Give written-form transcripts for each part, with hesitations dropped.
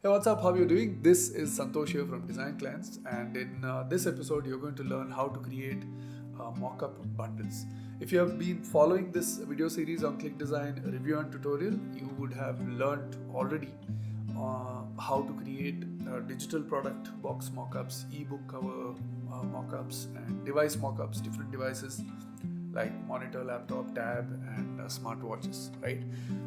Hey, what's up? How are you doing? This is Santosh here from Design Clients, and in this episode, you're going to learn how to create mockup bundles. If you have been following this video series on Clickdesign Review and Tutorial, you would have learned already how to create digital product box mockups, ebook cover mockups, and device mockups, different devices like monitor, laptop, tab, and smartwatches, right?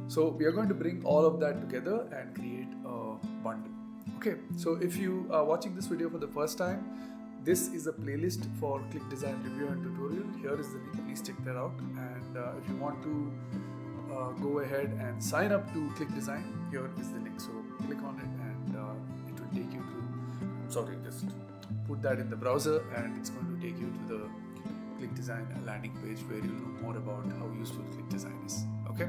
So we are going to bring all of that together and create a bundle. Okay, so if you are watching this video for the first time, this is a playlist for Clickdesign Review and Tutorial. Here is the link, please check that out. And if you want to go ahead and sign up to Clickdesign, here is the link. So click on it and it will take you to, just put that in the browser and it's going to take you to the Clickdesign landing page where you'll know more about how useful Clickdesign is. Okay,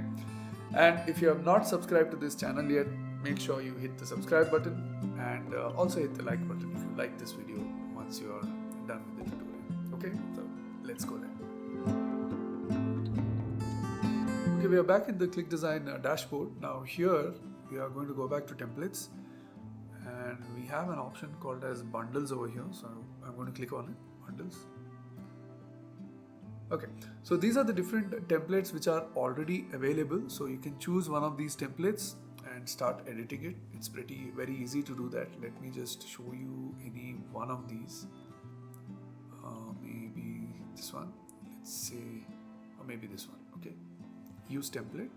and if you have not subscribed to this channel yet, make sure you hit the subscribe button and also hit the like button if you like this video once you are done with the tutorial. Okay, so let's go there. Okay, we are back in the Clickdesign dashboard. Now here we are going to go back to templates and we have an option called as bundles over here. So I'm going to click on it, bundles. Okay, so these are the different templates which are already available. So you can choose one of these templates and start editing it. It's very easy to do that. Let me just show you any one of these. Maybe this one, let's say, or maybe this one. Okay, use template.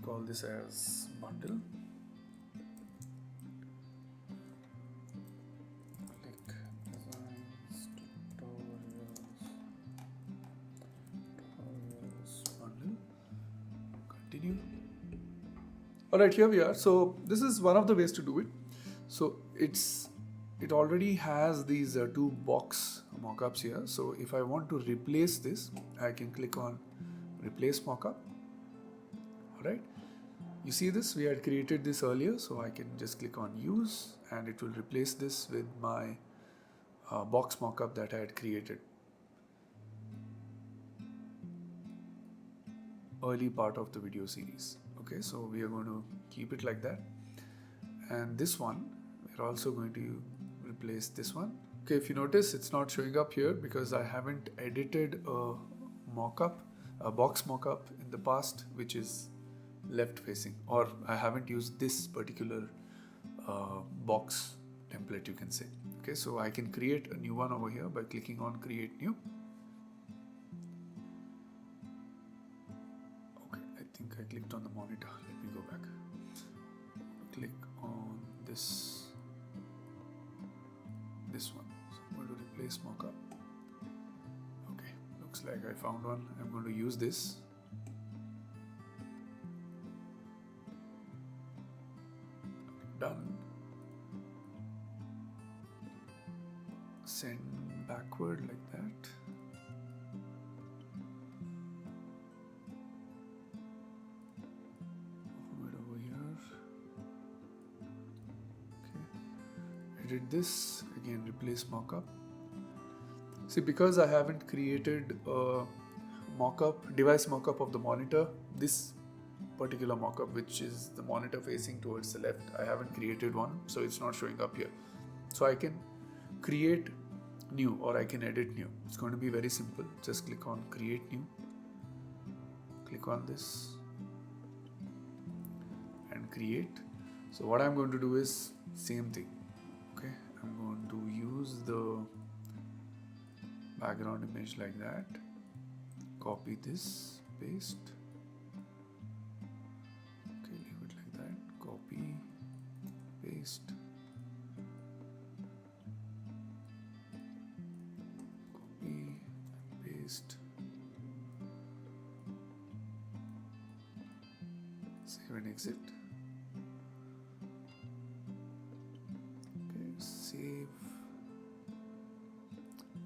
Call this as bundle. Continue. Alright, here we are. So this is one of the ways to do it. So it already has these two box mockups here. So if I want to replace this, I can click on replace mockup. Alright, you see this, we had created this earlier, so I can just click on use and it will replace this with my box mockup that I had created early part of the video series. Okay, so we are going to keep it like that, and this one we're also going to replace this one. Okay, if you notice, it's not showing up here because I haven't edited a box mockup in the past which is left facing, or I haven't used this particular box template, you can say. Okay, so I can create a new one over here by clicking on create new. I clicked on the monitor. Let me go back. Click on this one. So I'm going to replace mockup. Okay, looks like I found one. I'm going to use this. Done. Send backward like that. Edit this, again replace mockup. See, because I haven't created a device mockup of the monitor, this particular mockup, which is the monitor facing towards the left, I haven't created one, so it's not showing up here. So I can create new or I can edit new. It's going to be very simple. Just click on create new, click on this and create. So what I'm going to do is same thing. Okay, I'm going to use the background image like that, copy this, paste, okay, leave it like that, copy, paste, copy, paste, save and exit. Save.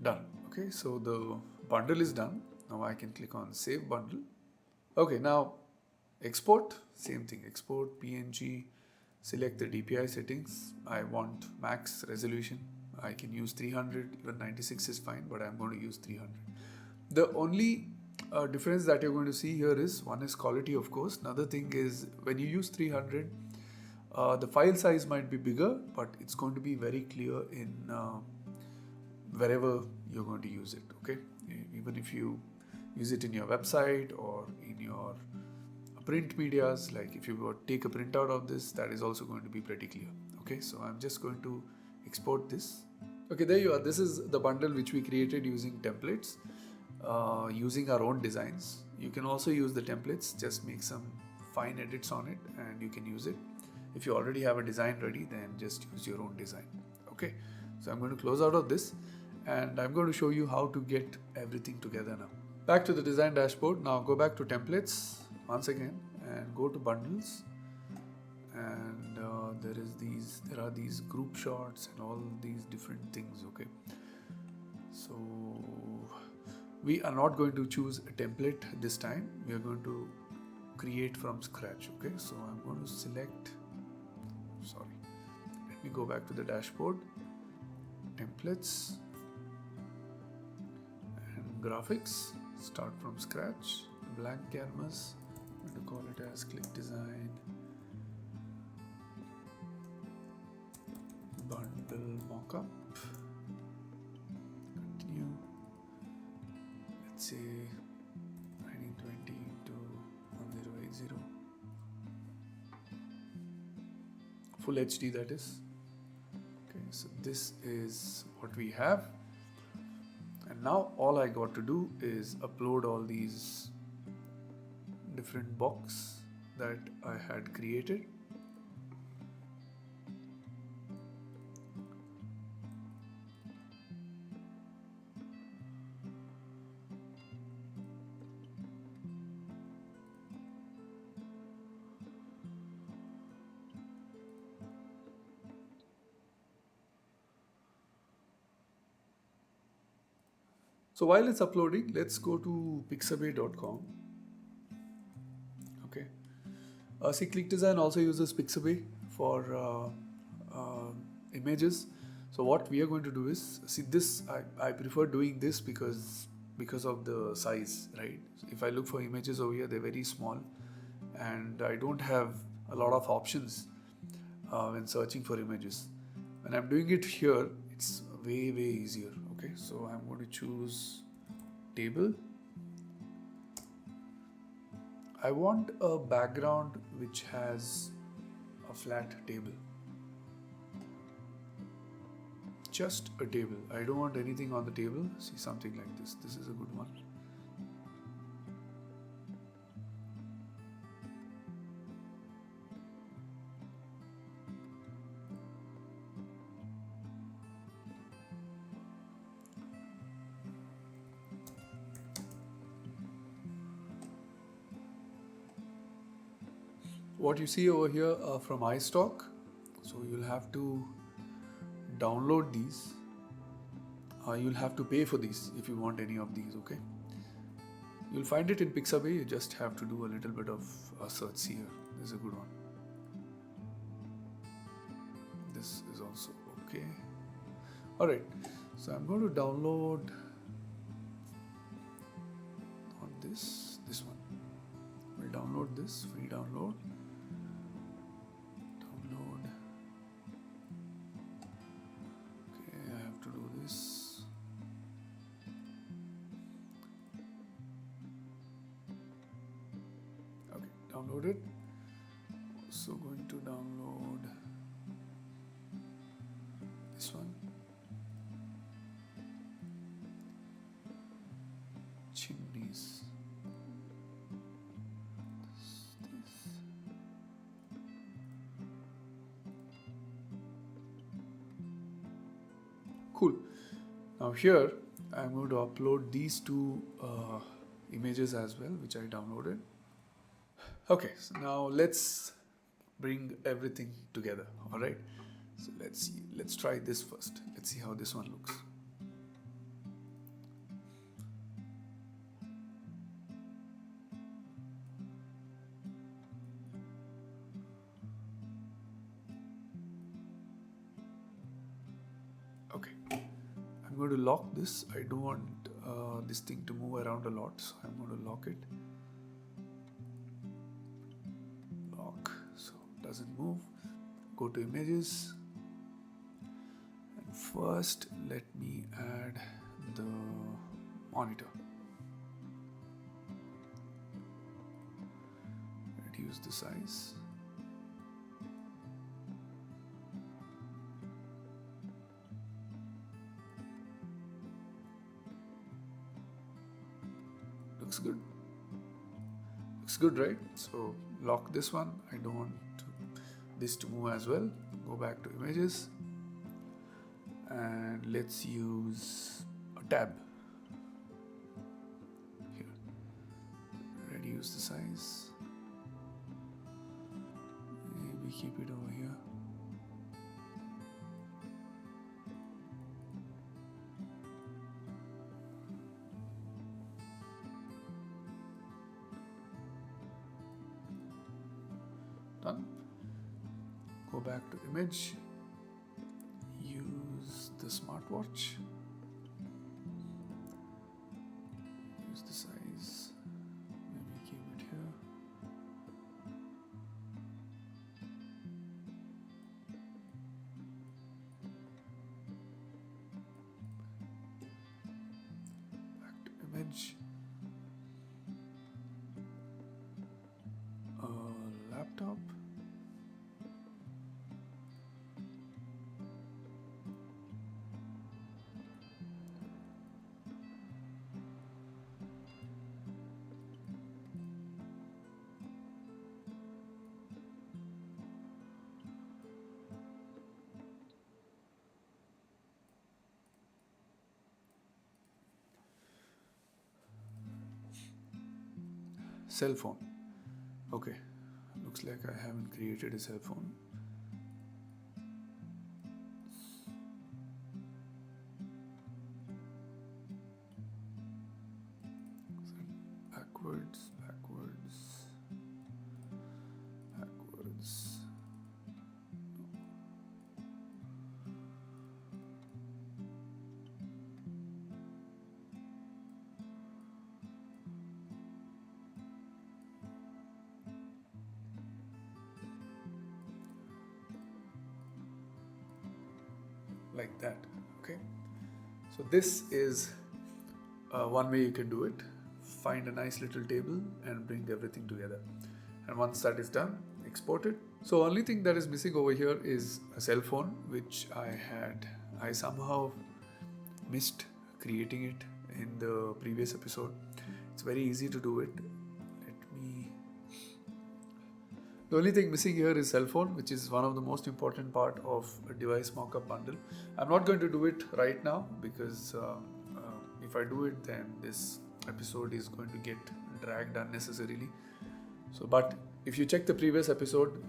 Done. Okay, so the bundle is done. Now I can click on save bundle. Okay, now export, same thing, export PNG, select the DPI settings. I want max resolution. I can use 300, even 96 is fine, but I'm going to use 300. The only difference that you're going to see here is, one is quality, of course. Another thing is, when you use 300, The file size might be bigger, but it's going to be very clear in wherever you're going to use it. Okay, even if you use it in your website or in your print medias, like if you take a printout of this, that is also going to be pretty clear. Okay, so I'm just going to export this. Okay, there you are. This is the bundle which we created using templates, using our own designs. You can also use the templates, just make some fine edits on it and you can use it. If you already have a design ready, then just use your own design. Okay, so I'm going to close out of this and I'm going to show you how to get everything together now. Back to the design dashboard. Now go back to templates once again and go to bundles, and there are these group shots and all these different things. Okay, so we are not going to choose a template this time. We are going to create from scratch. Okay, so I'm going to select, let me go back to the dashboard, templates and graphics, start from scratch, blank canvas. I'm going to call it as Clickdesign Bundle Mockup. Continue. Let's say 1920 to 1080. Full HD, that is. Okay, so this is what we have. And now all I got to do is upload all these different boxes that I had created. So while it's uploading, let's go to pixabay.com. Okay. See, Clickdesign also uses Pixabay for images. So what we are going to do is, see this, I prefer doing this because of the size, right? So if I look for images over here, they're very small and I don't have a lot of options when searching for images. When I'm doing it here, it's way easier. Okay, so I'm going to choose table. I want a background which has a flat table. Just a table. I don't want anything on the table. See, something like this. This is a good one. What you see over here are from iStock, so you'll have to download these. You'll have to pay for these if you want any of these. Okay, you'll find it in Pixabay. You just have to do a little bit of a search here. This is a good one. This is also okay. All right, so I'm going to download on this one. We'll download this, free download. Downloaded. Also going to download this one. Chimneys. This. Cool. Now here I'm going to upload these two images as well, which I downloaded. Okay, so now let's bring everything together. All right, so let's try this first. Let's see how this one looks. Okay, I'm going to lock this. I don't want this thing to move around a lot, so I'm going to lock it. Doesn't move. go to images, and first let me add the monitor. Reduce the size. Looks good. Looks good, right? So lock this one. I don't want this to move as well. Go back to images and let's use a tab here. Reduce the size. Maybe keep it over here. Done. Go back to image, use the smartwatch, use the size, maybe keep it here. Back to image, laptop. Cell phone. Okay, looks like I haven't created a cell phone. Backwards, backwards, backwards. Like that. Okay, so this is one way you can do it. Find a nice little table and bring everything together, and once that is done, export it. So only thing that is missing over here is a cell phone, which I somehow missed creating it in the previous episode. It's very easy to do it. The only thing missing here is cell phone, which is one of the most important part of a device mockup bundle. I'm not going to do it right now because if I do it, then this episode is going to get dragged unnecessarily. So, but if you check the previous episode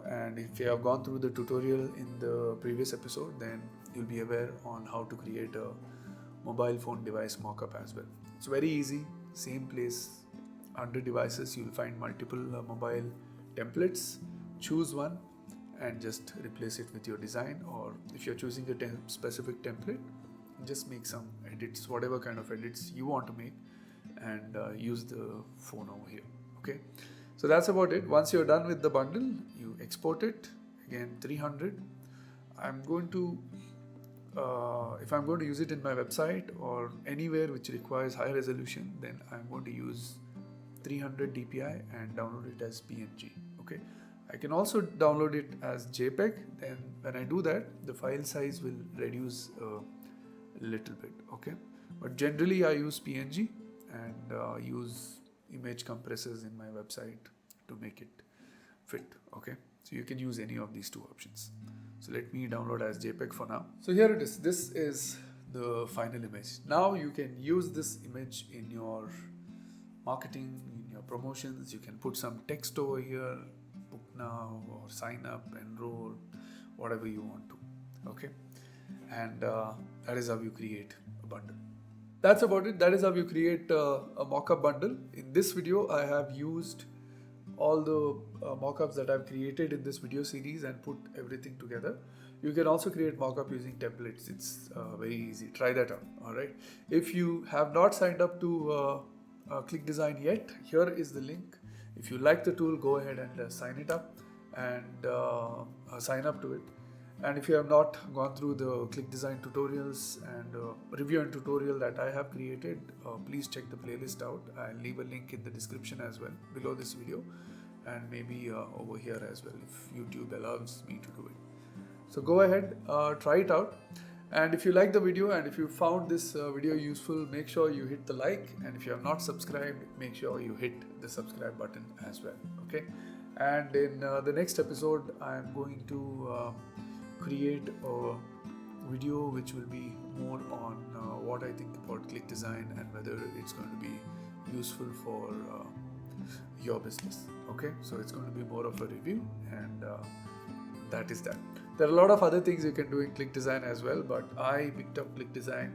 and if you have gone through the tutorial in the previous episode, then you'll be aware on how to create a mobile phone device mockup as well. It's very easy. Same place under devices, you'll find multiple mobile templates. Choose one and just replace it with your design, or if you're choosing a specific template, just make some edits, whatever kind of edits you want to make, and use the phone over here. Okay, so that's about it. Once you're done with the bundle, you export it. Again, 300. I'm going to if I'm going to use it in my website or anywhere which requires high resolution, then I'm going to use 300 dpi and download it as PNG. Okay, I can also download it as JPEG. Then when I do that, the file size will reduce a little bit. Okay, but generally I use PNG and use image compressors in my website to make it fit. Okay, so you can use any of these two options. So let me download as JPEG for now. So here it is. This is the final image. Now you can use this image in your marketing, in your promotions. You can put some text over here, book now or sign up, enroll, whatever you want to. Okay, and that is how you create a bundle. That's about it. That is how you create a mockup bundle. In this video, I have used all the mockups that I've created in this video series and put everything together. You can also create mockup using templates. It's very easy. Try that out. All right. If you have not signed up to Clickdesign yet, here is the link. If you like the tool, go ahead and sign it up and sign up to it. And if you have not gone through the Clickdesign tutorials and review and tutorial that I have created, please check the playlist out. I'll leave a link in the description as well below this video, and maybe over here as well if YouTube allows me to do it. So go ahead, try it out. And if you like the video and if you found this video useful, make sure you hit the like, and if you have not subscribed, make sure you hit the subscribe button as well. Okay. And in the next episode, I am going to create a video which will be more on what I think about click design and whether it's going to be useful for your business. Okay, so it's going to be more of a review, and that is that. There are a lot of other things you can do in click design as well, but I picked up click design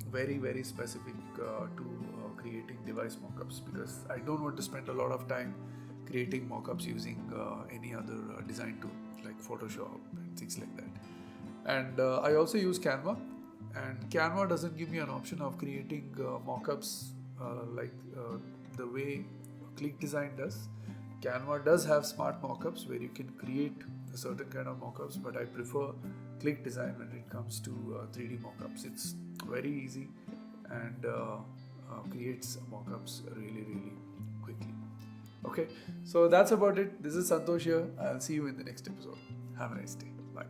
very specific to creating device mockups, because I don't want to spend a lot of time creating mockups using any other design tool like Photoshop and things like that. And I also use Canva, and Canva doesn't give me an option of creating mockups like the way click design does. Canva does have smart mockups where you can create a certain kind of mockups, but I prefer click design when it comes to 3D mockups. It's very easy and creates mockups really quickly. Okay, so that's about it. This is Santosh here. I'll see you in the next episode. Have a nice day. Bye.